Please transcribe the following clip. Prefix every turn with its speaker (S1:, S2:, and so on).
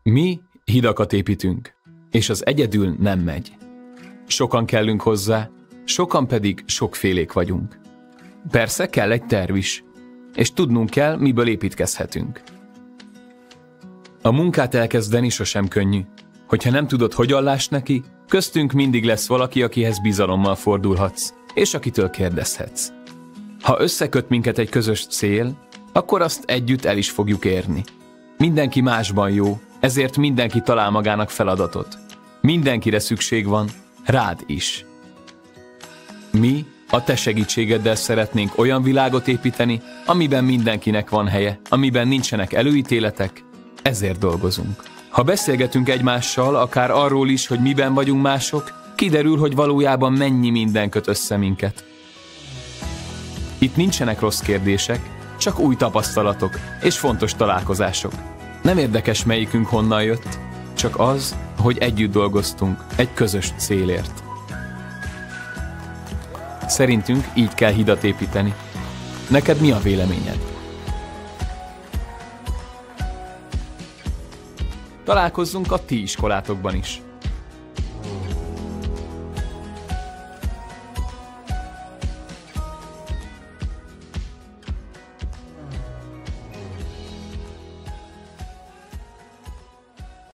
S1: Mi hidakat építünk, és az egyedül nem megy. Sokan kellünk hozzá, sokan pedig sokfélék vagyunk. Persze kell egy terv is, és tudnunk kell, miből építkezhetünk. A munkát elkezdeni sosem könnyű. Hogyha nem tudod, hogyan láss neki, köztünk mindig lesz valaki, akihez bizalommal fordulhatsz, és akitől kérdezhetsz. Ha összeköt minket egy közös cél, akkor azt együtt el is fogjuk érni. Mindenki másban jó, ezért mindenki talál magának feladatot. Mindenkire szükség van, rád is. Mi a te segítségeddel szeretnénk olyan világot építeni, amiben mindenkinek van helye, amiben nincsenek előítéletek, ezért dolgozunk. Ha beszélgetünk egymással, akár arról is, hogy miben vagyunk mások, kiderül, hogy valójában mennyi minden köt össze minket. Itt nincsenek rossz kérdések, csak új tapasztalatok és fontos találkozások. Nem érdekes, melyikünk honnan jött, csak az, hogy együtt dolgoztunk egy közös célért. Szerintünk így kell hidat építeni. Neked mi a véleményed? Találkozzunk a ti iskolátokban is.